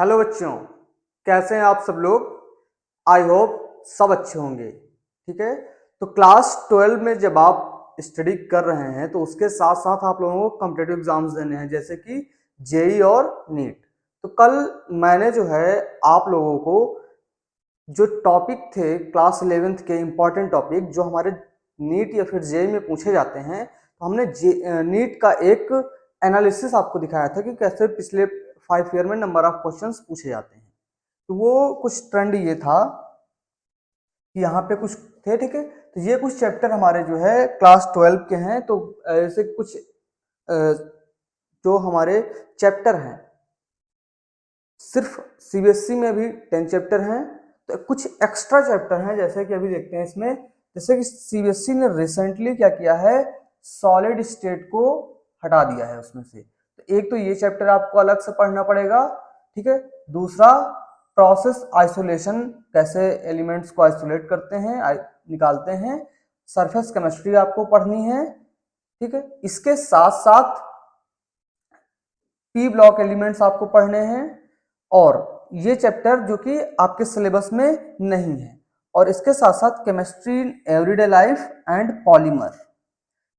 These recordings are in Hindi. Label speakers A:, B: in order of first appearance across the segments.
A: हेलो बच्चों, कैसे हैं आप सब लोग। आई होप सब अच्छे होंगे। ठीक है, तो क्लास 12 में जब आप स्टडी कर रहे हैं तो उसके साथ साथ आप लोगों को कॉम्पिटिटिव एग्जाम्स देने हैं, जैसे कि जेई और नीट। तो कल मैंने जो है आप लोगों को जो टॉपिक थे क्लास 11th के इम्पॉर्टेंट टॉपिक जो हमारे नीट या फिर जेई में पूछे जाते हैं, तो हमने नीट का एक एनालिसिस आपको दिखाया था कि कैसे पिछले 5 ईयर में नंबर ऑफ क्वेश्चंस पूछे जाते हैं। तो वो कुछ ट्रेंड ये था कि यहाँ पे कुछ थे। ठीक है, तो ये कुछ चैप्टर हमारे जो है क्लास 12 के हैं। तो ऐसे कुछ जो हमारे चैप्टर हैं, सिर्फ सीबीएसई में भी 10 चैप्टर हैं, तो कुछ एक्स्ट्रा चैप्टर हैं जैसे कि अभी देखते हैं इसमें। जैसे कि सीबीएसई ने रिसेंटली क्या किया है, सॉलिड स्टेट को हटा दिया है उसमें से। तो एक तो ये चैप्टर आपको अलग से पढ़ना पड़ेगा। ठीक है, दूसरा प्रोसेस आइसोलेशन, कैसे एलिमेंट्स को आइसोलेट करते हैं, निकालते हैं। सरफेस केमिस्ट्री आपको पढ़नी है। ठीक है, इसके साथ साथ पी ब्लॉक एलिमेंट्स आपको पढ़ने हैं, और ये चैप्टर जो कि आपके सिलेबस में नहीं है। और इसके साथ साथ chemistry in everyday life and polymer,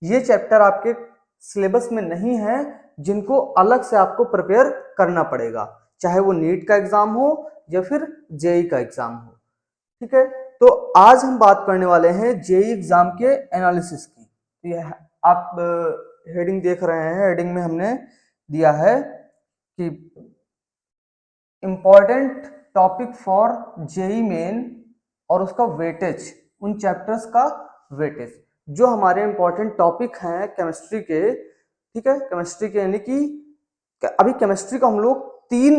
A: ये चैप्टर आपके सिलेबस में नहीं है, जिनको अलग से आपको प्रिपेयर करना पड़ेगा, चाहे वो नीट का एग्जाम हो या फिर जेई का एग्जाम हो। ठीक है, तो आज हम बात करने वाले हैं जेई एग्जाम के एनालिसिस की। ये आप हेडिंग देख रहे हैं, हेडिंग में हमने दिया है कि important topic for JEE main, और उसका वेटेज, उन चैप्टर्स का वेटेज जो हमारे इम्पॉर्टेंट टॉपिक हैं केमिस्ट्री के। ठीक है, केमिस्ट्री के यानी कि अभी केमिस्ट्री को हम लोग तीन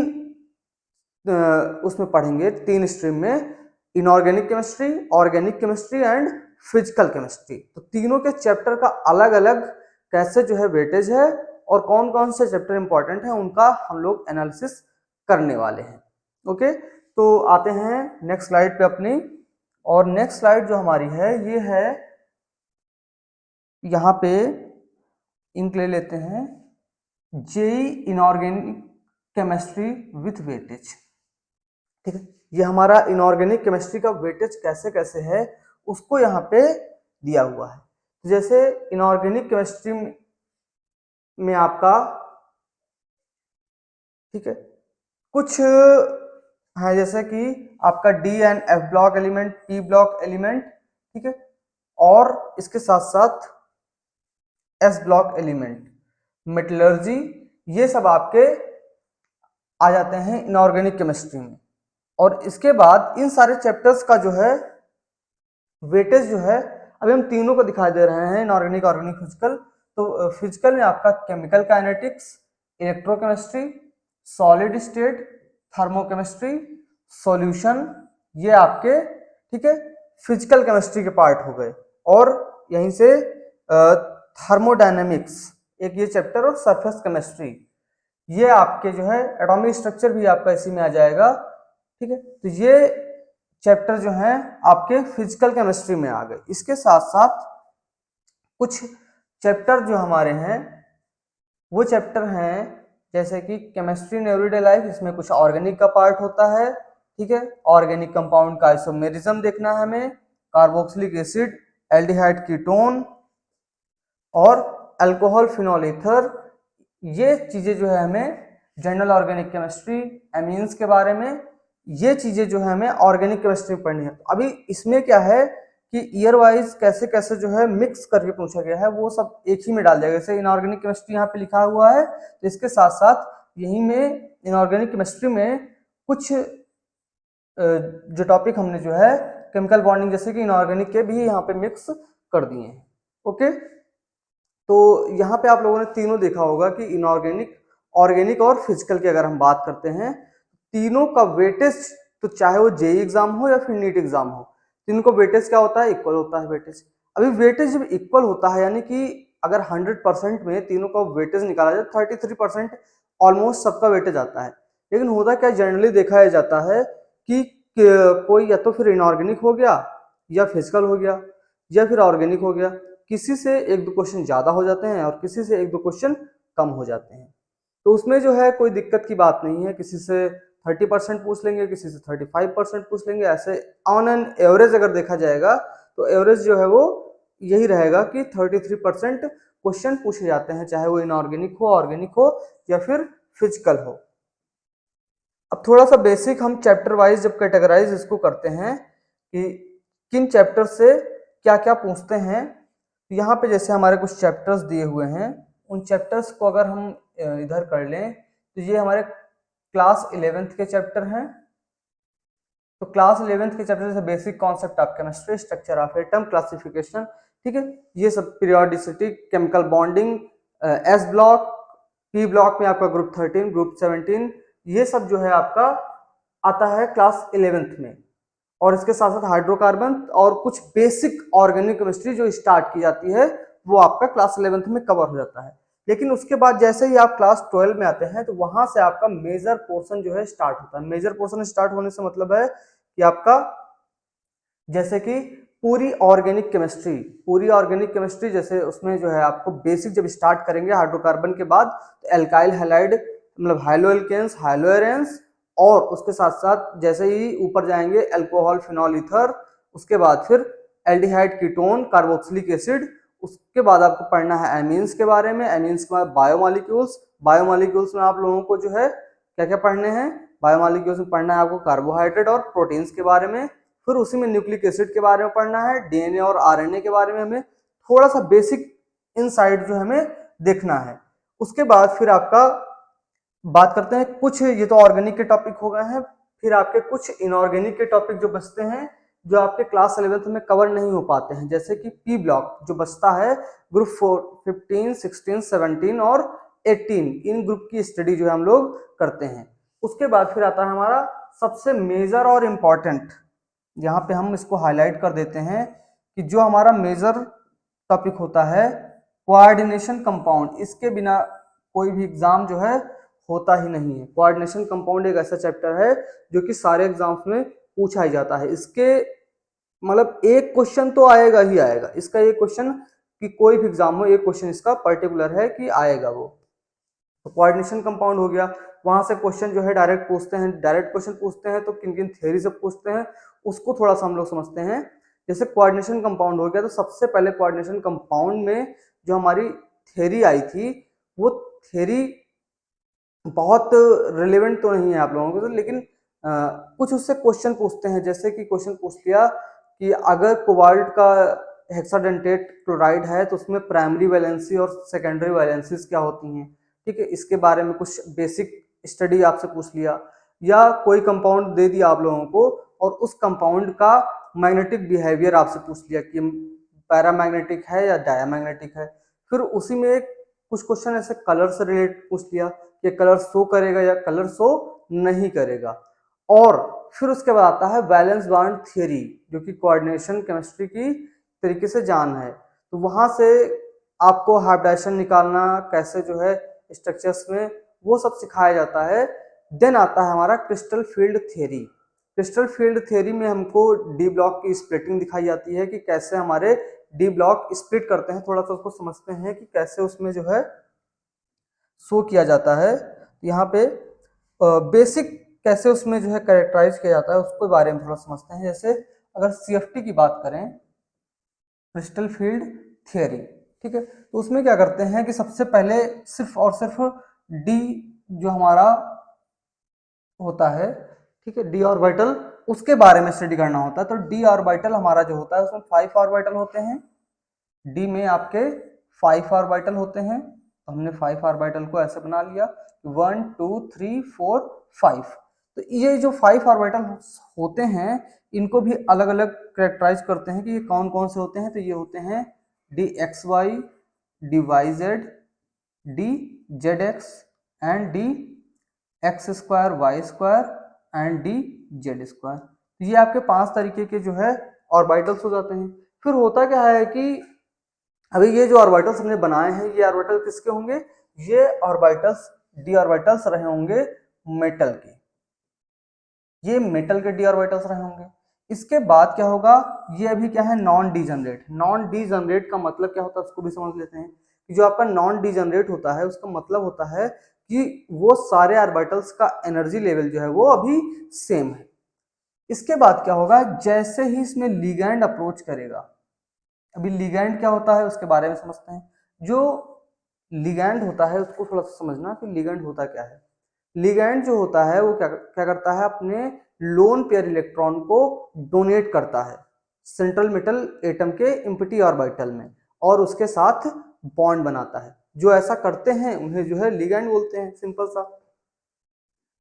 A: उसमें पढ़ेंगे, तीन स्ट्रीम में, inorganic chemistry, organic chemistry and physical chemistry. तो तीनों के चैप्टर का अलग अलग कैसे जो है वेटेज है, और कौन कौन से चैप्टर इंपॉर्टेंट है उनका हम लोग एनालिसिस करने वाले हैं। ओके, तो आते हैं नेक्स्ट स्लाइड पे अपनी। और नेक्स्ट स्लाइड जो हमारी है ये है, यहाँ पे इंक ले लेते हैं, JEE inorganic chemistry with weightage. ठीक है, ये हमारा इनऑर्गेनिक केमिस्ट्री का वेटेज कैसे कैसे है उसको यहाँ पे दिया हुआ है। जैसे इनऑर्गेनिक केमिस्ट्री में आपका, ठीक है, कुछ है जैसे कि आपका D and F block element, P block element, ठीक है, और इसके साथ साथ एस ब्लॉक एलिमेंट, मेटलर्जी, ये सब आपके आ जाते हैं इनऑर्गेनिक केमिस्ट्री में। और इसके बाद इन सारे चैप्टर्स का जो है वेटेज जो है, अभी हम तीनों को दिखाई दे रहे हैं, इनऑर्गेनिक, ऑर्गेनिक, फिजिकल। तो फिजिकल में आपका chemical kinetics, electrochemistry, solid state, thermochemistry, solution, ये आपके, ठीक है, फिजिकल केमिस्ट्री के पार्ट हो गए। और यहीं से थर्मोडायनेमिक्स एक ये चैप्टर, और सरफेस केमिस्ट्री, ये आपके जो है एटॉमिक स्ट्रक्चर भी आपका इसी में आ जाएगा। ठीक है, तो ये चैप्टर जो हैं आपके फिजिकल केमिस्ट्री में आ गए। इसके साथ साथ कुछ चैप्टर जो हमारे हैं वो चैप्टर हैं जैसे कि केमिस्ट्री इन एवरीडे लाइफ, इसमें कुछ ऑर्गेनिक का पार्ट होता है। ठीक है, ऑर्गेनिक कंपाउंड का आइसोमेरिज्म देखना है हमें, कार्बोक्सिलिक एसिड, एल्डिहाइड कीटोन और अल्कोहल फिनोल ईथर, ये चीजें जो है हमें जनरल ऑर्गेनिक केमिस्ट्री, एमीन्स के बारे में, ये चीजें जो है हमें ऑर्गेनिक केमिस्ट्री में पढ़नी है। तो अभी इसमें क्या है कि ईयर वाइज कैसे कैसे जो है मिक्स करके पूछा गया है, वो सब एक ही में डाल दिया गया। जैसे इनऑर्गेनिक केमिस्ट्री यहाँ पे लिखा हुआ है, तो इसके साथ साथ यहीं में इनऑर्गेनिक केमिस्ट्री में कुछ जो टॉपिक हमने जो है केमिकल बॉन्डिंग जैसे कि इनऑर्गेनिक के भी यहाँ पे मिक्स कर दिए हैं। ओके, तो यहाँ पे आप लोगों ने तीनों देखा होगा कि इनऑर्गेनिक, ऑर्गेनिक और फिजिकल की अगर हम बात करते हैं, तीनों का वेटेज, तो चाहे वो जेई एग्जाम हो या फिर नीट एग्जाम हो, तीनों का वेटेज क्या होता है, इक्वल होता है वेटेज। अभी वेटेज जब इक्वल होता है, यानी कि अगर 100% में तीनों का वेटेज निकाला जाए, 33% ऑलमोस्ट सबका वेटेज आता है। लेकिन होता क्या, जनरली देखा जाता है कि कोई या तो फिर इनऑर्गेनिक हो गया, या फिजिकल हो गया, या फिर ऑर्गेनिक हो गया, किसी से एक दो क्वेश्चन ज्यादा हो जाते हैं और किसी से एक दो क्वेश्चन कम हो जाते हैं। तो उसमें जो है कोई दिक्कत की बात नहीं है, किसी से 30% पूछ लेंगे, किसी से 35% पूछ लेंगे। ऐसे ऑन एन एवरेज अगर देखा जाएगा तो एवरेज जो है वो यही रहेगा कि 33% क्वेश्चन पूछे जाते हैं, चाहे वो इनऑर्गेनिक हो, ऑर्गेनिक हो या फिर फिजिकल हो। अब थोड़ा सा बेसिक हम चैप्टर वाइज जब कैटेगराइज इसको करते हैं कि किन चैप्टर से क्या क्या पूछते हैं, यहाँ पे जैसे हमारे कुछ चैप्टर्स दिए हुए हैं, उन चैप्टर्स को अगर हम इधर कर लें तो ये हमारे क्लास 11th के चैप्टर हैं। तो क्लास 11th के चैप्टर से basic concept of chemistry, structure of atom, classification, ठीक है, ये सब periodicity, chemical bonding, S block, P block में आपका ग्रुप 13, ग्रुप 17, ये सब जो है आपका आता है क्लास 11th में। और इसके साथ साथ हाइड्रोकार्बन और कुछ बेसिक ऑर्गेनिक केमिस्ट्री जो स्टार्ट की जाती है वो आपका क्लास 11th में कवर हो जाता है। लेकिन उसके बाद जैसे ही आप क्लास 12 में आते हैं तो वहां से आपका मेजर पोर्शन जो है स्टार्ट होता है। मेजर पोर्शन स्टार्ट होने से मतलब है कि आपका जैसे कि पूरी ऑर्गेनिक केमिस्ट्री जैसे उसमें जो है आपको बेसिक जब स्टार्ट करेंगे हाइड्रोकार्बन के बाद तो एल्काइल हैलाइड मतलब हाइलोएल्केन्स, हाइलोएरेंस, और उसके साथ साथ जैसे ही ऊपर जाएंगे अल्कोहल, फिनॉल, ईथर, उसके बाद फिर एल्डिहाइड, कीटोन, कार्बोक्सिलिक एसिड, उसके बाद आपको पढ़ना है एमीन्स के बारे में, एमीन्स के बाद बायोमॉलिक्यूल्स में आप लोगों को जो है क्या क्या पढ़ने हैं, बायोमॉलिक्यूल्स में पढ़ना है आपको कार्बोहाइड्रेट और प्रोटीन्स के बारे में, फिर उसी में न्यूक्लिक एसिड के बारे में पढ़ना है, डीएनए और आरएनए के बारे में हमें थोड़ा सा बेसिक इनसाइट जो हमें देखना है। उसके बाद फिर आपका बात करते हैं कुछ, ये तो ऑर्गेनिक के टॉपिक हो गए हैं, फिर आपके कुछ इनऑर्गेनिक के टॉपिक जो बचते हैं जो आपके क्लास 11th में कवर नहीं हो पाते हैं, जैसे कि पी ब्लॉक जो बचता है ग्रुप 4, 15, 16, 17 और 18, इन ग्रुप की स्टडी जो है हम लोग करते हैं। उसके बाद फिर आता है हमारा सबसे मेजर और इम्पॉर्टेंट, यहाँ पे हम इसको हाईलाइट कर देते हैं कि जो हमारा मेजर टॉपिक होता है कोऑर्डिनेशन कंपाउंड, इसके बिना कोई भी एग्जाम जो है होता ही नहीं है। कोऑर्डिनेशन कंपाउंड एक ऐसा चैप्टर है जो कि सारे एग्जाम्स में पूछा ही जाता है। इसके मतलब एक क्वेश्चन तो आएगा ही आएगा, इसका एक क्वेश्चन कि कोई भी एग्जाम हो एक क्वेश्चन इसका पर्टिकुलर है कि आएगा वो। तो कोऑर्डिनेशन कंपाउंड हो गया, वहां से क्वेश्चन जो है डायरेक्ट पूछते हैं, डायरेक्ट क्वेश्चन पूछते हैं तो किन किन थ्योरी से पूछते हैं उसको थोड़ा सा हम लोग समझते हैं। जैसे कोऑर्डिनेशन कंपाउंड हो गया तो सबसे पहले कोऑर्डिनेशन कंपाउंड में जो हमारी थ्योरी आई थी वो थ्योरी बहुत रिलेवेंट तो नहीं है आप लोगों को तो, लेकिन कुछ उससे क्वेश्चन पूछते हैं। जैसे कि क्वेश्चन पूछ लिया कि अगर कोबाल्ट का हेक्साडेंटेट क्लोराइड है तो उसमें प्राइमरी वैलेंसी और सेकेंडरी वैलेंसीज क्या होती हैं, ठीक है, इसके बारे में कुछ बेसिक स्टडी आपसे पूछ लिया। या कोई कंपाउंड दे दिया आप लोगों को और उस कंपाउंड का मैग्नेटिक बिहेवियर आपसे पूछ लिया कि पैरामैग्नेटिक है या डायामैग्नेटिक है। फिर उसी में कुछ क्वेश्चन ऐसे कलर से रिलेटेड पूछ लिया कि कलर शो करेगा या कलर शो नहीं करेगा। और फिर उसके बाद आता है वैलेंस बॉन्ड थ्योरी जो कि कोऑर्डिनेशन केमिस्ट्री की तरीके से जान है। तो वहां से आपको हाइब्रिडाइजेशन निकालना कैसे जो है स्ट्रक्चर्स में वो सब सिखाया जाता है। देन आता है हमारा crystal field theory. Crystal field theory में हमको डी ब्लॉक की स्प्लिटिंग दिखाई जाती है कि कैसे हमारे डी ब्लॉक स्प्लिट करते हैं, थोड़ा सा उसको समझते हैं कि कैसे उसमें जो है शो किया जाता है। यहाँ पे बेसिक कैसे उसमें जो है कैरेक्टराइज किया जाता है उसके बारे में थोड़ा समझते हैं। जैसे अगर सीएफटी की बात करें, क्रिस्टल फील्ड थियरी, ठीक है, तो उसमें क्या करते हैं कि सबसे पहले सिर्फ और सिर्फ डी जो हमारा होता है, ठीक है, डी ऑर्बिटल उसके बारे में स्टडी करना होता है। तो डी ऑर्बिटल हमारा जो होता है उसमें 5 ऑर्बिटल होते हैं। डी में आपके 5 ऑर्बिटल होते हैं, तो हमने 5 ऑर्बिटल को ऐसे बना लिया 1 2 3 4 5। तो ये जो 5 ऑर्बिटल होते हैं इनको भी अलग अलग कैरेक्टराइज करते हैं कि ये कौन कौन से होते हैं। तो ये होते हैं d x y, d y z, d z x and d x square y square and d z square. तो ये आपके 5 तरीके के जो है ऑर्बिटल्स हो जाते हैं। फिर होता क्या है कि अभी ये जो ऑर्बिटल्स हमने बनाए हैं ये ऑर्बिटल किसके होंगे, ये ऑर्बिटल्स डी ऑर्बिटल्स रहे होंगे मेटल के, ये मेटल के डी ऑर्बिटल्स रहे होंगे। इसके बाद क्या होगा, ये अभी क्या है नॉन डीजनरेट। नॉन डीजनरेट का मतलब क्या होता है उसको भी समझ लेते हैं कि जो आपका नॉन डिजनरेट होता है उसका मतलब होता है कि वो सारे ऑर्बिटल्स का एनर्जी लेवल जो है वो अभी सेम है। इसके बाद क्या होगा, जैसे ही इसमें लिगैंड अप्रोच करेगा, अभी लिगैंड क्या होता है उसके बारे में समझते हैं। जो लिगैंड होता है उसको थोड़ा सा समझना कि लिगैंड होता क्या है। लिगैंड जो होता है वो क्या क्या करता है, अपने लोन पेयर इलेक्ट्रॉन को डोनेट करता है सेंट्रल मेटल एटम के एम्प्टी ऑर्बिटल में और उसके साथ बॉन्ड बनाता है। जो ऐसा करते हैं उन्हें जो है लिगैंड बोलते हैं, सिंपल सा।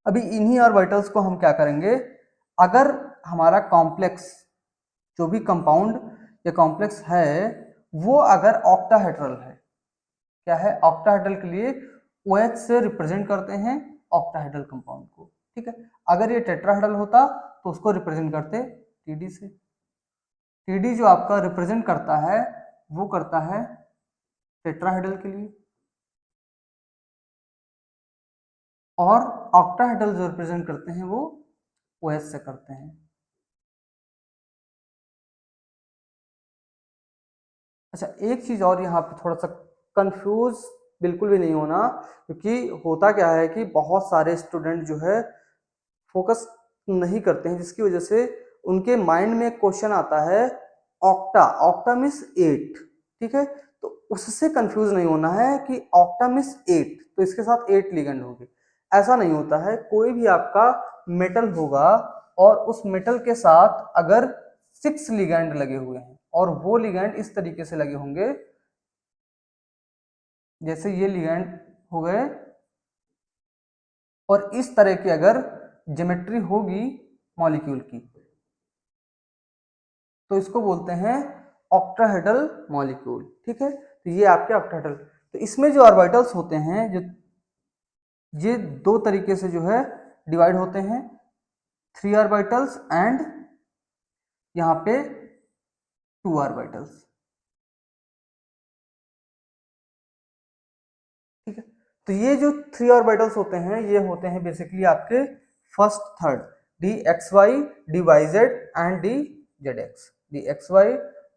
A: अभी इन्हीं ऑर्बिटल्स को हम क्या करेंगे, अगर हमारा कॉम्प्लेक्स जो भी कंपाउंड या कॉम्प्लेक्स है वो अगर ऑक्टाहेड्रल है, क्या है, ऑक्टाहेड्रल के लिए OH से रिप्रेजेंट करते हैं ऑक्टाहेड्रल कंपाउंड को, ठीक है। अगर ये टेट्राहेड्रल होता तो उसको रिप्रेजेंट करते TD से। TD जो आपका रिप्रेजेंट करता है वो करता है टेट्राहेड्रल के लिए, और ऑक्टाहेड्रल जो रिप्रेजेंट करते हैं वो OH से करते हैं। अच्छा, एक चीज और यहाँ पे थोड़ा सा कंफ्यूज बिल्कुल भी नहीं होना, क्योंकि होता क्या है कि बहुत सारे स्टूडेंट जो है फोकस नहीं करते हैं, जिसकी वजह से उनके माइंड में एक क्वेश्चन आता है ऑक्टा, ऑक्टा मीन्स 8, ठीक है। तो उससे कंफ्यूज नहीं होना है कि ऑक्टा मीन्स 8 तो इसके साथ 8 लिगेंड होगी, ऐसा नहीं होता है। कोई भी आपका मेटल होगा और उस मेटल के साथ अगर 6 लिगेंड लगे हुए हैं और वो लिगेंड इस तरीके से लगे होंगे, जैसे ये लिगेंड हो गए, और इस तरह की अगर ज्योमेट्री होगी मॉलिक्यूल की तो इसको बोलते हैं ऑक्टाहेड्रल मॉलिक्यूल, ठीक है। तो ये आपके ऑक्टाहेड्रल, तो इसमें जो ऑर्बिटल्स होते हैं जो ये दो तरीके से जो है डिवाइड होते हैं, 3 ऑर्बिटल्स एंड यहाँ पे 2 ऑर्बिटल्स, ठीक है। तो ये जो 3 ऑर्बिटल्स होते हैं ये होते हैं बेसिकली आपके first third, DXY, DYZ and DZX, DXY,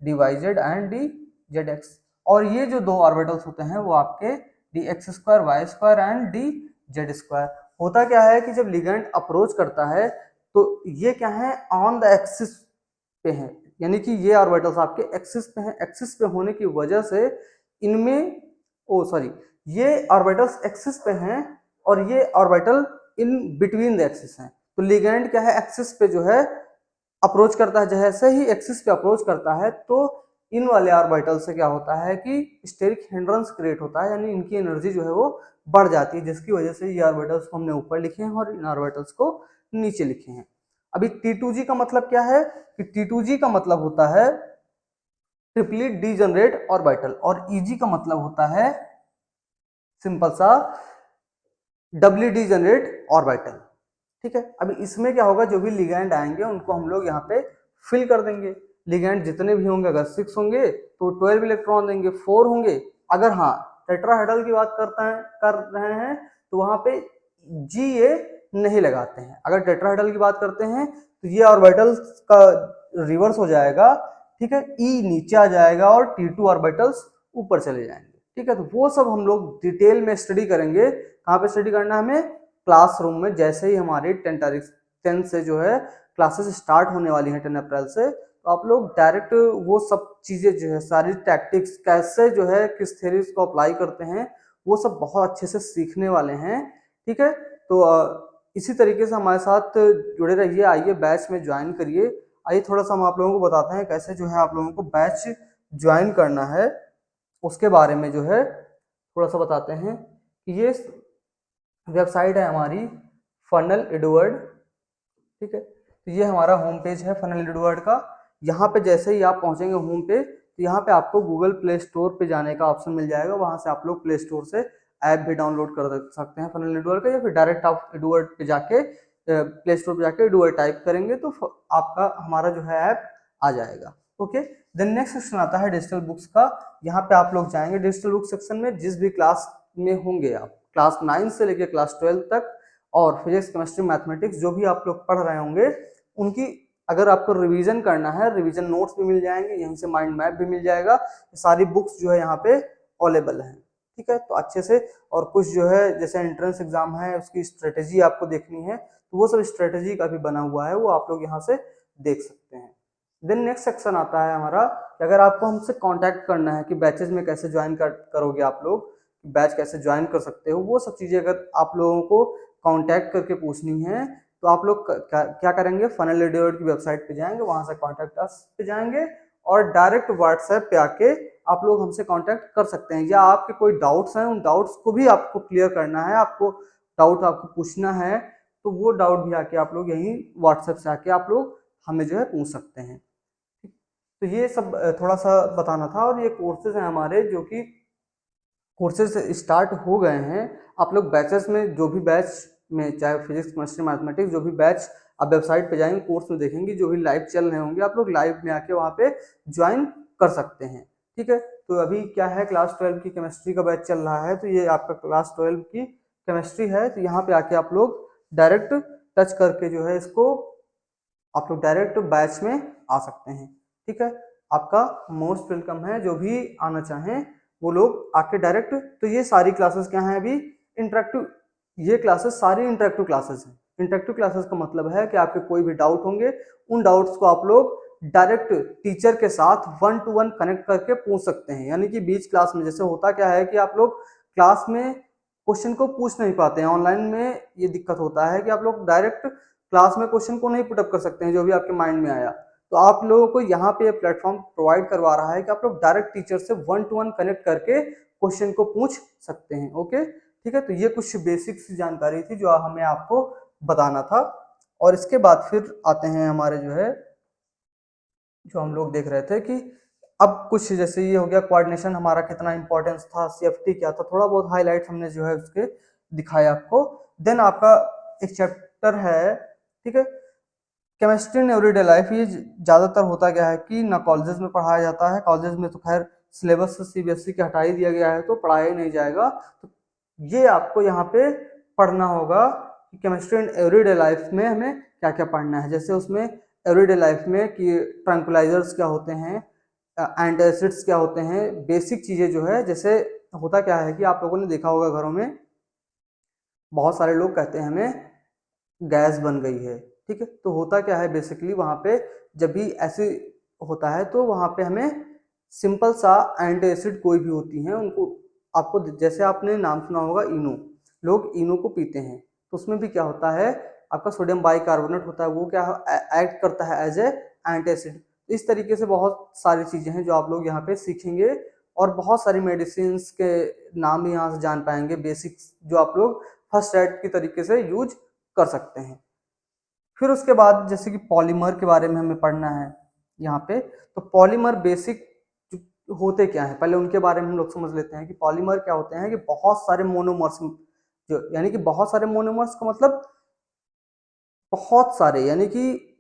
A: DYZ and DZX। और ये जो दो ऑर्बिटल्स होते हैं वो आपके DX2, Y2 एंड DZ2। होता क्या है कि जब लिगेंड अप्रोच करता है तो ये क्या है, ऑन द एक्सिस पे है, यानी कि ये ऑर्बिटल्स आपके एक्सिस पे हैं। एक्सिस पे होने की वजह से इनमें ये ऑर्बिटल्स एक्सिस पे हैं और ये orbital in between the axis हैं। तो लिगेंड क्या है, एक्सिस पे जो है अप्रोच करता है, जैसे ही एक्सिस पे अप्रोच करता है तो इन वाले ऑर्बिटल से क्या होता है कि स्टेरिक हिंड्रेंस क्रिएट होता है, यानी इनकी एनर्जी जो है वो बढ़ जाती है, जिसकी वजह से ये ऑर्बिटल्स को हमने ऊपर लिखे हैं और इन ऑर्बिटल्स को नीचे लिखे हैं। अभी T2G का मतलब क्या है कि T2G का मतलब होता है ट्रिपली डीजनरेट ऑर्बिटल, और EG का मतलब होता है सिंपल सा डबली डीजनरेट ऑर्बिटल, ठीक है। अभी इसमें क्या होगा, जो भी लिगैंड आएंगे उनको हम लोग यहाँ पे फिल कर देंगे। लिगैंड जितने भी होंगे, अगर 6 होंगे तो 12 इलेक्ट्रॉन देंगे, 4 होंगे अगर हाँ टेट्राहेड्रल की बात कर रहे हैं तो वहां पे GA नहीं लगाते हैं। अगर टेट्राहेड्रल की बात करते हैं तो ये ऑर्बिटल्स का रिवर्स हो जाएगा, ठीक है, E नीचे आ जाएगा और T2 ऑर्बिटल्स ऊपर चले जाएंगे, ठीक है। तो वो सब हम लोग डिटेल में स्टडी करेंगे। कहाँ पे स्टडी करना है हमें, क्लासरूम में। जैसे ही हमारी 10 से जो है क्लासेस स्टार्ट होने वाली हैं 10 अप्रैल से, तो आप लोग डायरेक्ट वो सब चीजें जो है, सारी टैक्टिक्स कैसे जो है किस थ्योरीज को अप्लाई करते हैं वो सब बहुत अच्छे से सीखने वाले हैं, ठीक है। तो इसी तरीके से हमारे साथ जुड़े रहिए, आइए बैच में ज्वाइन करिए। आइए थोड़ा सा हम आप लोगों को बताते हैं कैसे जो है आप लोगों को बैच ज्वाइन करना है, उसके बारे में जो है थोड़ा सा बताते हैं कि ये वेबसाइट है हमारी फनल एडवर्ड, ठीक है। तो ये हमारा होम पेज है फनल एडवर्ड का। यहाँ पे जैसे ही आप पहुंचेंगे होम पे, तो यहाँ पे आपको गूगल प्ले स्टोर पे जाने का ऑप्शन मिल जाएगा। वहां से आप लोग प्ले स्टोर से ऐप भी डाउनलोड कर सकते हैं फनल एडवर्ड का, या फिर डायरेक्ट आप एडवर्ड पे जाके प्ले स्टोर पे जाके एडवर्ड टाइप करेंगे तो आपका हमारा जो है ऐप आ जाएगा, ओके। देन नेक्स्ट सेक्शन आता है डिजिटल बुक्स का। यहाँ पे आप लोग जाएंगे डिजिटल बुक सेक्शन में, जिस भी क्लास में होंगे आप, क्लास 9 से लेकर क्लास 12 तक, और फिजिक्स, केमिस्ट्री, मैथमेटिक्स जो भी आप लोग पढ़ रहे होंगे उनकी अगर आपको रिवीजन करना है, रिवीजन नोट्स भी मिल जाएंगे, यहीं से माइंड मैप भी मिल जाएगा। सारी बुक्स जो है यहाँ पे अवेलेबल हैं, ठीक है। तो अच्छे से, और कुछ जो है जैसे एंट्रेंस एग्जाम है उसकी स्ट्रेटेजी आपको देखनी है, तो वो सब स्ट्रेटेजी का भी बना हुआ है, वो आप लोग यहाँ से देख सकते हैं। देन नेक्स्ट सेक्शन आता है हमारा कि अगर आपको हमसे कांटेक्ट करना है कि बैचेज में कैसे ज्वाइन करोगे आप लोग, बैच कैसे ज्वाइन कर सकते हो, वो सब चीज़ें अगर आप लोगों को कांटेक्ट करके पूछनी है तो आप लोग क्या करेंगे, फनल एडुकेट की वेबसाइट पे जाएंगे, वहां से कांटेक्ट अस पे जाएंगे और डायरेक्ट व्हाट्सएप पे आके आप लोग हमसे कांटेक्ट कर सकते हैं। या आपके कोई डाउट्स हैं, उन डाउट्स को भी आपको क्लियर करना है, आपको डाउट आपको पूछना है, तो वो डाउट भी आके आप लोग यहीं व्हाट्सएप से आके आप लोग हमें जो है पूछ सकते हैं। तो ये सब थोड़ा सा बताना था। और ये कोर्सेज हैं हमारे जो कि कोर्सेज स्टार्ट हो गए हैं। आप लोग बैचेस में, जो भी बैच में, चाहे फिजिक्स केमिस्ट्री मैथमेटिक्स, जो भी बैच आप वेबसाइट पे जाएंगे कोर्स में देखेंगे, जो भी लाइव चल रहे होंगे, आप लोग लाइव में आके वहाँ पे ज्वाइन कर सकते हैं, ठीक है। तो अभी क्या है, क्लास 12 की केमिस्ट्री का बैच चल रहा है, तो ये आपका क्लास 12 की केमिस्ट्री है। तो यहाँ पे आके आप लोग डायरेक्ट टच करके जो है इसको आप लोग डायरेक्ट बैच में आ सकते हैं, ठीक है। आपका मोस्ट वेलकम है, जो भी आना चाहें वो लोग आके डायरेक्ट। तो ये सारी क्लासेस क्या हैं, अभी इंटरेक्टिव, ये क्लासेस सारी इंटरेक्टिव क्लासेस हैं। इंटरेक्टिव क्लासेस का मतलब है कि आपके कोई भी डाउट होंगे, उन डाउट्स को आप लोग डायरेक्ट टीचर के साथ 1 to 1 कनेक्ट करके पूछ सकते हैं। यानी कि बीच क्लास में, जैसे होता क्या है कि आप लोग क्लास में क्वेश्चन को पूछ नहीं पाते हैं, ऑनलाइन में ये दिक्कत होता है कि आप लोग डायरेक्ट क्लास में क्वेश्चन को नहीं पुटअप कर सकते हैं जो भी आपके माइंड में आया। तो आप लोगों को यहाँ पे प्लेटफॉर्म प्रोवाइड करवा रहा है कि आप लोग डायरेक्ट टीचर से 1 to 1 कनेक्ट करके क्वेश्चन को पूछ सकते हैं, ओके, ठीक है। तो ये कुछ बेसिक सी जानकारी थी जो हमें आपको बताना था। और इसके बाद फिर आते हैं हमारे जो है, जो हम लोग देख रहे थे कि अब कुछ जैसे ये हो गया कोऑर्डिनेशन हमारा कितना इंपॉर्टेंस था, सीएफटी क्या था, थोड़ा बहुत हाईलाइट हमने जो है उसके दिखाया आपको। देन आपका एक चैप्टर है, ठीक है, केमिस्ट्री इन एवरीडे लाइफ। ये ज़्यादातर होता क्या है कि ना कॉलेजेस में पढ़ाया जाता है, कॉलेजेस में तो खैर सिलेबस सीबीएसई के हटा ही दिया गया है तो पढ़ाया ही नहीं जाएगा। तो ये आपको यहाँ पे पढ़ना होगा कि केमिस्ट्री इन एवरीडे लाइफ में हमें क्या क्या पढ़ना है। जैसे उसमें एवरीडे लाइफ में कि ट्रैंक्विलाइजर्स क्या होते हैं, एंटासिड्स क्या होते हैं, बेसिक चीज़ें जो है। जैसे होता क्या है कि आप लोगों ने देखा होगा घरों में बहुत सारे लोग कहते हैं हमें गैस बन गई है, ठीक है। तो होता क्या है बेसिकली, वहाँ पे जब भी ऐसे होता है तो वहाँ पे हमें सिंपल सा एंटासिड कोई भी होती हैं उनको, आपको जैसे आपने नाम सुना होगा इनो, लोग इनो को पीते हैं, तो उसमें भी क्या होता है, आपका सोडियम बाइकार्बोनेट होता है, वो क्या एक्ट करता है एज ए एंटासिड। इस तरीके से बहुत सारी चीज़ें हैं जो आप लोग यहाँ पे सीखेंगे और बहुत सारी मेडिसिन के नाम भी यहाँ से जान पाएंगे, बेसिक्स जो आप लोग फर्स्ट एड की तरीके से यूज कर सकते हैं। फिर उसके बाद जैसे कि पॉलीमर के बारे में हमें पढ़ना है यहाँ पे। तो पॉलीमर बेसिक होते क्या है, पहले उनके बारे में हम लोग समझ लेते हैं कि पॉलीमर क्या होते हैं। कि बहुत सारे मोनोमर्स, जो यानी कि बहुत सारे मोनोमर्स का मतलब बहुत सारे, यानी कि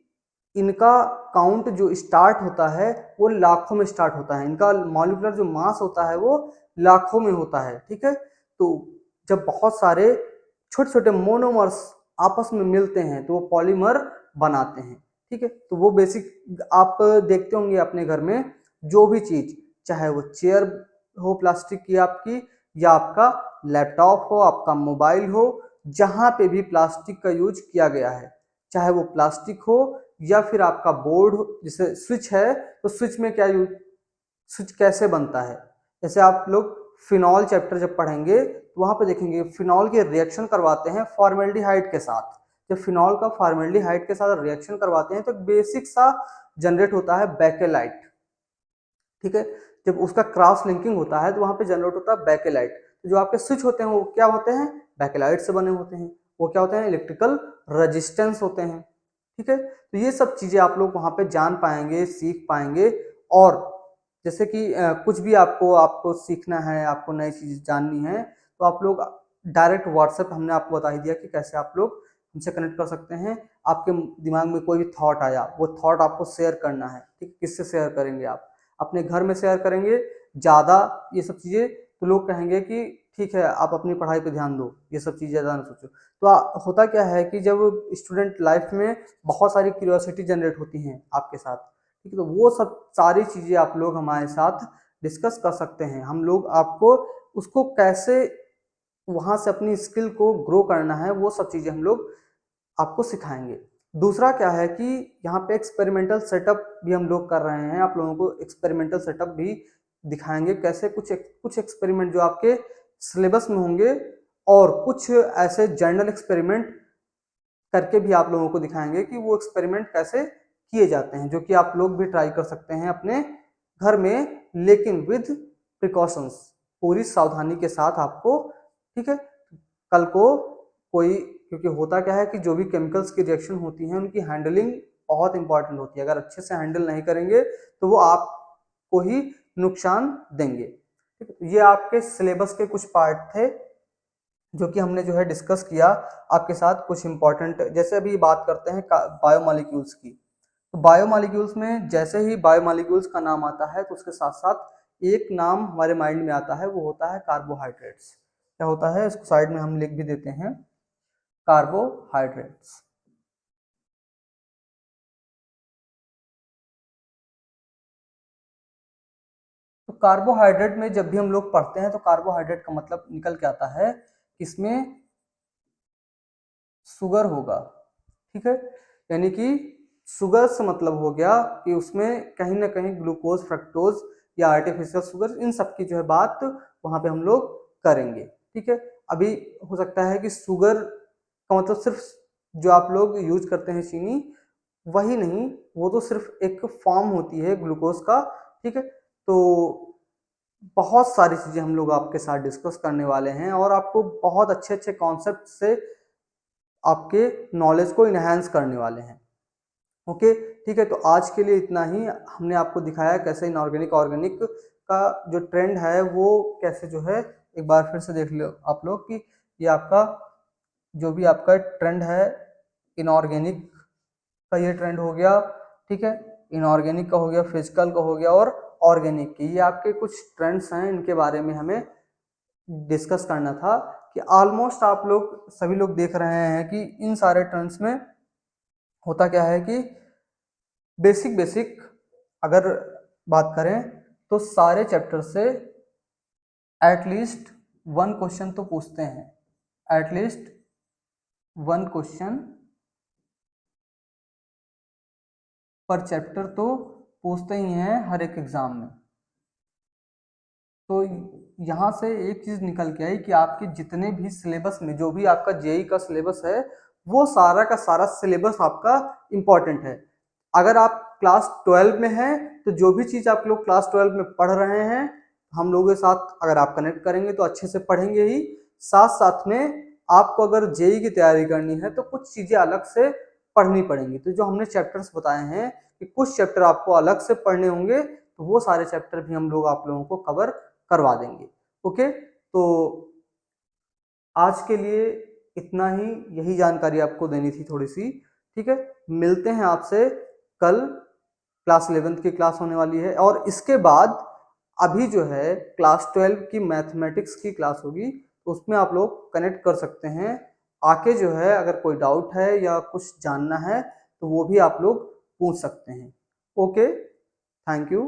A: इनका काउंट जो स्टार्ट होता है वो लाखों में स्टार्ट होता है, इनका मॉलिक्यूलर जो मास होता है वो लाखों में होता है, ठीक है। तो जब बहुत सारे छोटे छोटे मोनोमर्स आपस में मिलते हैं तो वो पॉलीमर बनाते हैं, ठीक है। तो वो बेसिक आप देखते होंगे अपने घर में, जो भी चीज, चाहे वो चेयर हो प्लास्टिक की आपकी, या आपका लैपटॉप हो, आपका मोबाइल हो, जहाँ पे भी प्लास्टिक का यूज किया गया है, चाहे वो प्लास्टिक हो या फिर आपका बोर्ड हो, जैसे स्विच है तो स्विच में क्या यूज, स्विच कैसे बनता है। जैसे आप लोग फिनॉल चैप्टर जब पढ़ेंगे तो वहाँ पे देखेंगे फिनॉल के रिएक्शन करवाते हैं फॉर्मेल्डिहाइड के साथ। जब फिनॉल का फॉर्मेल्डिहाइड के साथ रिएक्शन करवाते हैं तो बेसिक सा जनरेट होता है बेकेलाइट, ठीक है। जब उसका क्रॉस लिंकिंग होता है तो वहाँ पे जनरेट होता है बेकेलाइट। तो जो आपके स्विच होते हैं वो क्या होते हैं, बेकेलाइट से बने होते हैं। वो क्या होते हैं, इलेक्ट्रिकल रेजिस्टेंस होते हैं, ठीक है। तो ये सब चीज़ें आप लोग वहाँ पे जान पाएंगे, सीख पाएंगे। और जैसे कि कुछ भी आपको सीखना है, आपको नई चीज़ जाननी है, तो आप लोग डायरेक्ट व्हाट्सएप, हमने आपको बता ही दिया कि कैसे आप लोग हमसे कनेक्ट कर सकते हैं। आपके दिमाग में कोई भी थॉट आया, वो थॉट आपको शेयर करना है, ठीक। किससे शेयर करेंगे आप, अपने घर में शेयर करेंगे ज़्यादा ये सब चीज़ें, तो लोग कहेंगे कि ठीक है आप अपनी पढ़ाई पे ध्यान दो, ये सब चीज़ें ज़्यादा ना सोचो। तो होता क्या है कि जब स्टूडेंट लाइफ में बहुत सारी क्यूरियोसिटी जनरेट होती हैं आपके साथ, ठीक है, तो वो सब सारी चीज़ें आप लोग हमारे साथ डिस्कस कर सकते हैं। हम लोग आपको उसको कैसे वहाँ से अपनी स्किल को ग्रो करना है वो सब चीज़ें हम लोग आपको सिखाएंगे। दूसरा क्या है कि यहाँ पे एक्सपेरिमेंटल सेटअप भी हम लोग कर रहे हैं, आप लोगों को एक्सपेरिमेंटल सेटअप भी दिखाएंगे कैसे कुछ एक्सपेरिमेंट जो आपके सिलेबस में होंगे और कुछ ऐसे जर्नल एक्सपेरिमेंट करके भी आप लोगों को दिखाएंगे कि वो एक्सपेरिमेंट कैसे किए जाते हैं, जो कि आप लोग भी ट्राई कर सकते हैं अपने घर में, लेकिन विद प्रिकॉशंस, पूरी सावधानी के साथ आपको, ठीक है। कल को कोई, क्योंकि होता क्या है कि जो भी केमिकल्स की रिएक्शन होती हैं उनकी हैंडलिंग बहुत इंपॉर्टेंट होती है। अगर अच्छे से हैंडल नहीं करेंगे तो वो आपको ही नुकसान देंगे। ठीक है, ये आपके सिलेबस के कुछ पार्ट थे जो कि हमने जो है डिस्कस किया आपके साथ। कुछ इंपॉर्टेंट, जैसे अभी बात करते हैं बायोमॉलिक्यूल्स की, तो बायोमॉलिक्यूल्स में जैसे ही बायोमॉलिक्यूल्स का नाम आता है तो उसके साथ साथ एक नाम हमारे माइंड में आता है, वो होता है कार्बोहाइड्रेट्स। क्या होता है, इसको साइड में हम लिख भी देते हैं, कार्बोहाइड्रेट्स। तो कार्बोहाइड्रेट में जब भी हम लोग पढ़ते हैं तो कार्बोहाइड्रेट का मतलब निकल के आता है इसमें शुगर होगा, ठीक है। यानी कि शुगर से मतलब हो गया कि उसमें कहीं ना कहीं ग्लूकोज, फ्रक्टोज या आर्टिफिशियल शुगर, इन सब की जो है बात वहां पे हम लोग करेंगे, ठीक है। अभी हो सकता है कि शुगर का मतलब सिर्फ जो आप लोग यूज करते हैं चीनी, वही नहीं, वो तो सिर्फ एक फॉर्म होती है ग्लूकोज का, ठीक है। तो बहुत सारी चीजें हम लोग आपके साथ डिस्कस करने वाले हैं और आपको बहुत अच्छे अच्छे कॉन्सेप्ट से आपके नॉलेज को इनहेंस करने वाले हैं। ओके, ठीक है। तो आज के लिए इतना ही। हमने आपको दिखाया कैसे इनऑर्गेनिक ऑर्गेनिक का जो ट्रेंड है वो कैसे जो है, एक बार फिर से देख लो आप लोग कि ये आपका जो भी आपका ट्रेंड है, इनऑर्गेनिक का ये ट्रेंड हो गया, ठीक है। इनऑर्गेनिक का हो गया, फिजिकल का हो गया और ऑर्गेनिक की, ये आपके कुछ ट्रेंड्स हैं, इनके बारे में हमें डिस्कस करना था कि ऑलमोस्ट आप लोग सभी लोग देख रहे हैं कि इन सारे ट्रेंड्स में होता क्या है कि बेसिक बेसिक अगर बात करें तो सारे चैप्टर से एटलीस्ट वन क्वेश्चन तो पूछते हैं, एटलीस्ट वन क्वेश्चन पर चैप्टर तो पूछते ही हैं हर एक एग्जाम में। तो यहाँ से एक चीज निकल के आई कि आपके जितने भी सिलेबस में जो भी आपका जेई का सिलेबस है वो सारा का सारा सिलेबस आपका इम्पोर्टेंट है। अगर आप क्लास 12 में हैं तो जो भी चीज आप लोग क्लास 12 में पढ़ रहे हैं, हम लोगों के साथ अगर आप कनेक्ट करेंगे तो अच्छे से पढ़ेंगे ही। साथ साथ में आपको अगर जेई की तैयारी करनी है तो कुछ चीजें अलग से पढ़नी पड़ेंगी। तो जो हमने चैप्टर्स बताए हैं कि कुछ चैप्टर आपको अलग से पढ़ने होंगे, तो वो सारे चैप्टर भी हम लोग आप लोगों को कवर करवा देंगे। ओके, तो आज के लिए इतना ही, यही जानकारी आपको देनी थी थोड़ी सी, ठीक है। मिलते हैं आपसे कल, क्लास 11th की क्लास होने वाली है और इसके बाद अभी जो है क्लास 12 की मैथमेटिक्स की क्लास होगी, तो उसमें आप लोग कनेक्ट कर सकते हैं आके, जो है अगर कोई डाउट है या कुछ जानना है तो वो भी आप लोग पूछ सकते हैं। Okay, thank you.